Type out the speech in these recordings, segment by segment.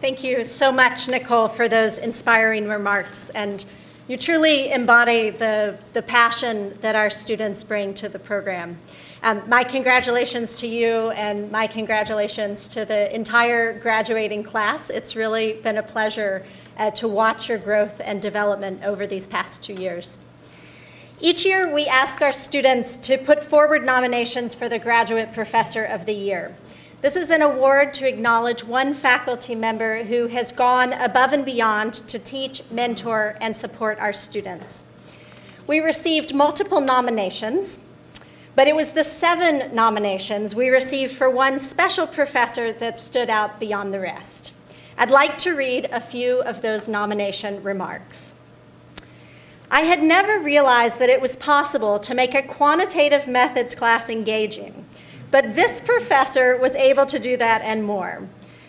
Thank you so much, Nicole, for those inspiring remarks. And you truly embody the passion that our students bring to the program. My congratulations to you and my congratulations to the entire graduating class. It's really been a pleasure to watch your growth and development over these past 2 years. Each year, we ask our students to put forward nominations for the Graduate Professor of the Year. This is an award to acknowledge one faculty member who has gone above and beyond to teach, mentor, and support our students. We received multiple nominations, but it was the 7 nominations we received for one special professor that stood out beyond the rest. I'd like to read a few of those nomination remarks. I had never realized that it was possible to make a quantitative methods class engaging, but this professor was able to do that and more.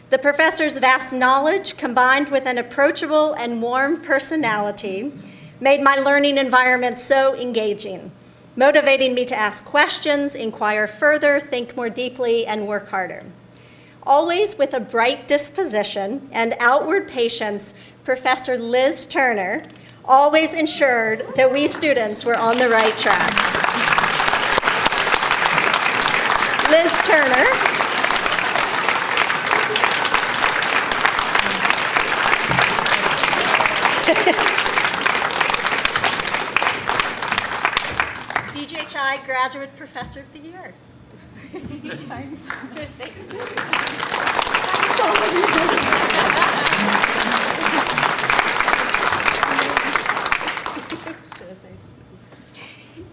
The professor's vast knowledge, combined with an approachable and warm personality, made my learning environment so engaging, motivating me to ask questions, inquire further, think more deeply, and work harder. Always with a bright disposition and outward patience, Professor Liz Turner always ensured that we students were on the right track. Liz Turner DGHI Graduate Professor of the Year. Thanks.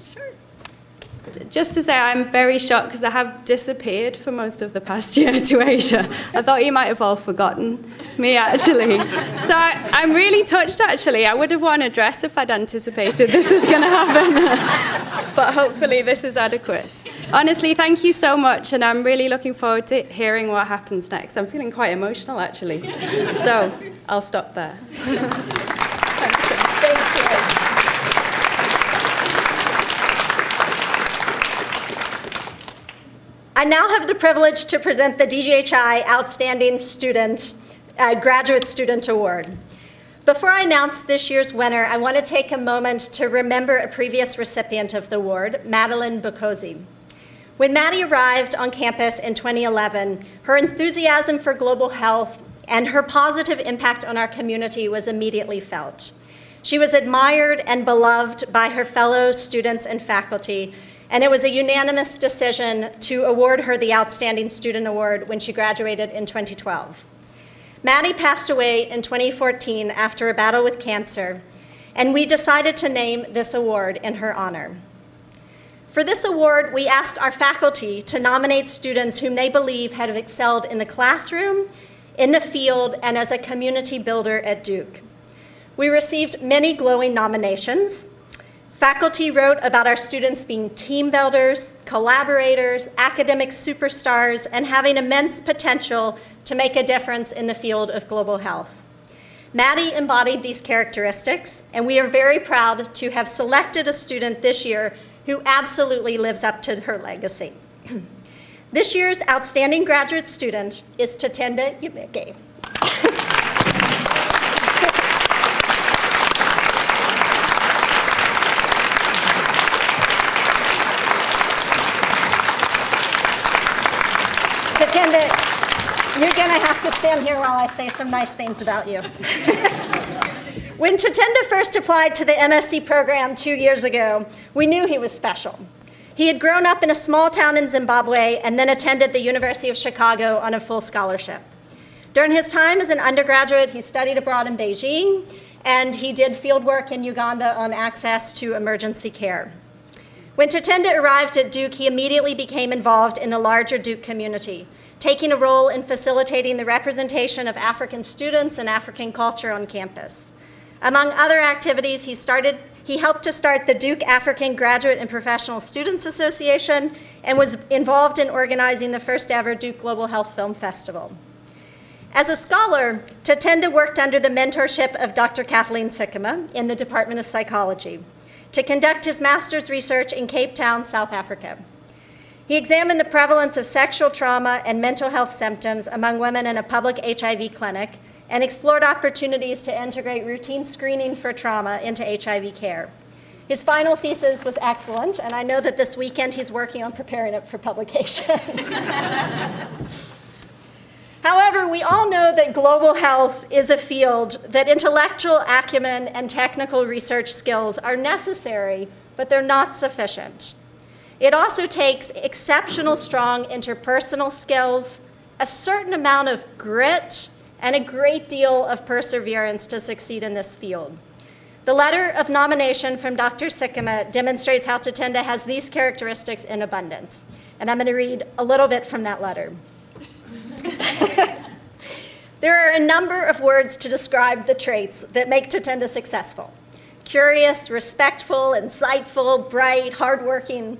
Sure. Just to say, I'm very shocked because I have disappeared for most of the past year to Asia. I thought you might have all forgotten me, actually. So I'm really touched, actually. I would have worn a dress if I'd anticipated this was going to happen. But hopefully this is adequate. Honestly, thank you so much, and I'm really looking forward to hearing what happens next. I'm feeling quite emotional, actually. So I'll stop there. Thanks, Liz. I now have the privilege to present the DGHI Outstanding Student, Graduate Student Award. Before I announce this year's winner, I want to take a moment to remember a previous recipient of the award, Madeline Bokosi. When Maddie arrived on campus in 2011, her enthusiasm for global health and her positive impact on our community was immediately felt. She was admired and beloved by her fellow students and faculty, and it was a unanimous decision to award her the Outstanding Student Award when she graduated in 2012. Maddie passed away in 2014 after a battle with cancer, and we decided to name this award in her honor. For this award, we asked our faculty to nominate students whom they believe have excelled in the classroom, in the field, and as a community builder at Duke. We received many glowing nominations. Faculty wrote about our students being team builders, collaborators, academic superstars, and having immense potential to make a difference in the field of global health. Maddie embodied these characteristics, and we are very proud to have selected a student this year who absolutely lives up to her legacy. This year's outstanding graduate student is Tatenda Yimike. Tatenda, you're going to have to stand here while I say some nice things about you. When Tatenda first applied to the MSc program 2 years ago, we knew he was special. He had grown up in a small town in Zimbabwe and then attended the University of Chicago on a full scholarship. During his time as an undergraduate, he studied abroad in Beijing, and he did field work in Uganda on access to emergency care. When Tatenda arrived at Duke, he immediately became involved in the larger Duke community, taking a role in facilitating the representation of African students and African culture on campus. Among other activities, he helped to start the Duke African Graduate and Professional Students Association and was involved in organizing the first ever Duke Global Health Film Festival. As a scholar, Tatenda worked under the mentorship of Dr. Kathleen Sikema in the Department of Psychology to conduct his master's research in Cape Town, South Africa. He examined the prevalence of sexual trauma and mental health symptoms among women in a public HIV clinic and explored opportunities to integrate routine screening for trauma into HIV care. His final thesis was excellent, and I know that this weekend he's working on preparing it for publication. However, we all know that global health is a field that intellectual acumen and technical research skills are necessary, but they're not sufficient. It also takes exceptional strong interpersonal skills, a certain amount of grit, and a great deal of perseverance to succeed in this field. The letter of nomination from Dr. Sikkema demonstrates how Tatenda has these characteristics in abundance. And I'm going to read a little bit from that letter. There are a number of words to describe the traits that make Tatenda successful. Curious, respectful, insightful, bright, hardworking.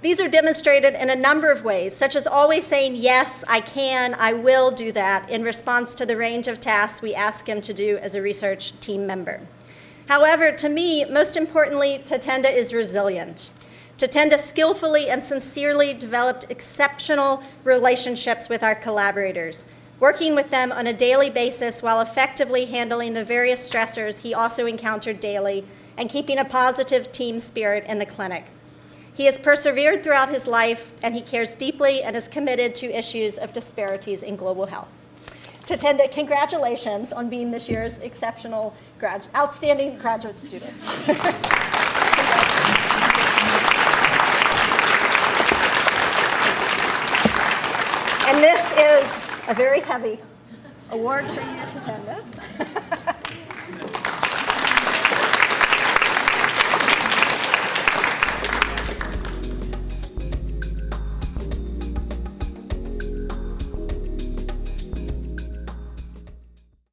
These are demonstrated in a number of ways, such as always saying, yes, I can, I will do that, in response to the range of tasks we ask him to do as a research team member. However, to me, most importantly, Tatenda is resilient. Tatenda skillfully and sincerely developed exceptional relationships with our collaborators, working with them on a daily basis while effectively handling the various stressors he also encountered daily and keeping a positive team spirit in the clinic. He has persevered throughout his life, and he cares deeply and is committed to issues of disparities in global health. Tatenda, congratulations on being this year's exceptional, outstanding graduate students. And this is a very heavy award for you, Tatenda.